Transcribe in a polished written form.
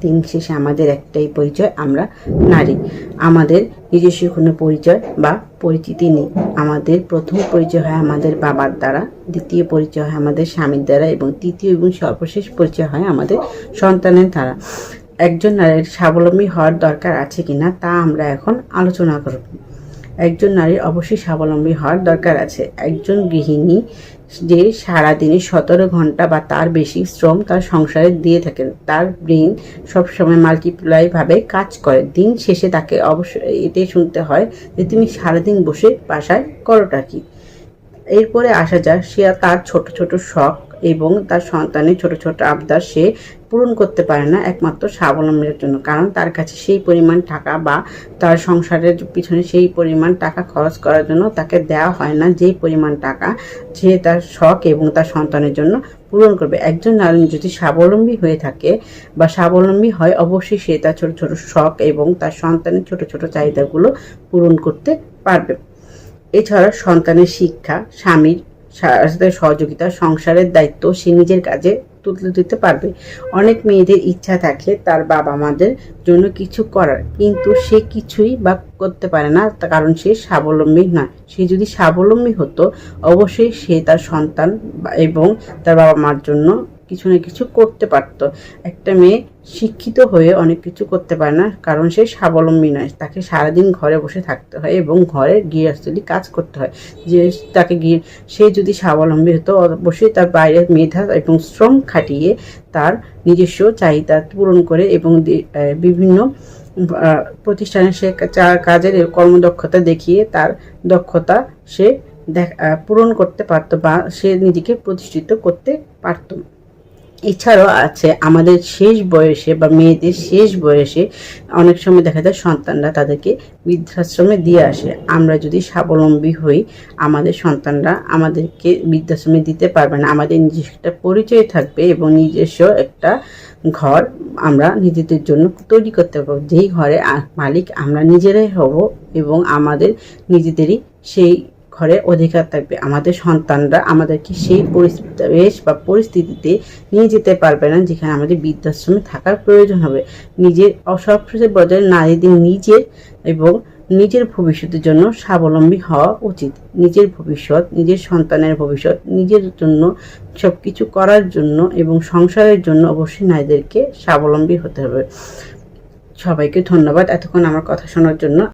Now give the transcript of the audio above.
দিন শেষে আমাদের একটাই পরিচয়, আমরা নারী। আমাদের নিজস্ব কোনো পরিচয় বা পরিচিতি নেই। আমাদের প্রথম পরিচয় হয় আমাদের বাবার দ্বারা, দ্বিতীয় পরিচয় হয় আমাদের স্বামীর দ্বারা এবং তৃতীয় এবং সর্বশেষ পরিচয় হয় আমাদের সন্তানের দ্বারা। একজন নারীর স্বাবলম্বী হওয়ার দরকার আছে কিনা তা আমরা এখন আলোচনা করব। একজন নারীর অবশ্যই স্বাবলম্বী হওয়ার দরকার আছে। একজন গৃহিণী যে সারাদিনে 17 ঘন্টা বা তার বেশি শ্রম তার সংসারে দিয়ে থাকেন, তার ব্রেন সবসময় মাল্টিপ্লাইভাবে কাজ করে। দিন শেষে তাকে অবশ্যই এটাই শুনতে হয় যে তুমি সারাদিন বসে বাসায় করোটা কি। এরপরে আসা যাক, সে তার ছোট ছোট শখ এবং তার সন্তানের ছোট ছোট আবদার সে পূরণ করতে পারে না একমাত্র স্বাবলম্বীর জন্য, কারণ তার কাছে সেই পরিমাণ টাকা বা তার সংসারের পিছনে সেই পরিমাণ টাকা খরচ করার জন্য তাকে দেওয়া হয় না যেই পরিমাণ টাকা সে তার শখ এবং তার সন্তানের জন্য পূরণ করবে। একজন নারী যদি স্বাবলম্বী হয়ে থাকে বা স্বাবলম্বী হয়, অবশ্যই সে তার ছোট ছোট শখ এবং তার সন্তানের ছোট ছোট চাহিদাগুলো পূরণ করতে পারবে। এছাড়া সন্তানের শিক্ষা, স্বামীর সাথে সহযোগিতা, সংসারের দায়িত্ব সে নিজের কাজে তুলে দিতে পারবে। অনেক মেয়েদের ইচ্ছা থাকে তার বাবা মাদের জন্য কিছু করার, কিন্তু সে কিছুই বা করতে পারে না, কারণ সে স্বাবলম্বী নয়। সে যদি স্বাবলম্বী হতো, অবশ্যই সে তার সন্তান এবং তার বাবা মার জন্য কিছু না কিছু করতে পারত। একটা মেয়ে শিক্ষিত হয়ে অনেক কিছু করতে পারে না, কারণ সে স্বাবলম্বী নয়। তাকে সারাদিন ঘরে বসে থাকতে হয় এবং ঘরে গৃহস্থলী কাজ করতে হয়। যে তাকে সে যদি স্বাবলম্বী হতো, অবশ্যই তার বাইরের মেধা এবং শ্রম খাটিয়ে তার নিজস্ব চাহিদা পূরণ করে এবং বিভিন্ন প্রতিষ্ঠানে সে কাজের কর্মদক্ষতা দেখিয়ে তার দক্ষতা সে পূরণ করতে পারত বা সে নিজেকে প্রতিষ্ঠিত করতে পারত। এছাড়াও আছে আমাদের শেষ বয়সে বা মেয়েদের শেষ বয়সে অনেক সময় দেখা যায় সন্তানরা তাদেরকে বৃদ্ধাশ্রমে দিয়ে আসে। আমরা যদি স্বাবলম্বী হই, আমাদের সন্তানরা আমাদেরকে বৃদ্ধাশ্রমে দিতে পারবে না। আমাদের নিজস্ব একটা পরিচয় থাকবে এবং নিজস্ব একটা ঘর আমরা নিজেদের জন্য তৈরি করতে পারবো, যেই ঘরে মালিক আমরা নিজেরাই হব এবং আমাদের নিজেদেরই সেই ঘরে অধিকার থাকবে। আমাদের সন্তানরা আমাদেরকে সেই পরিবেশ বা পরিস্থিতিতে নিয়ে যেতে পারবে না যেখানে আমাদের বৃদ্ধাশ্রমে থাকার প্রয়োজন হবে। নিজের সবচেয়ে বজায় নারীদের নিজের এবং নিজের ভবিষ্যতের জন্য স্বাবলম্বী হওয়া উচিত। নিজের ভবিষ্যৎ, নিজের সন্তানের ভবিষ্যৎ, নিজের জন্য সব কিছু করার জন্য এবং সংসারের জন্য অবশ্যই নারীদেরকে স্বাবলম্বী হতে হবে। সবাইকে ধন্যবাদ এতক্ষণ আমার কথা শোনার জন্য।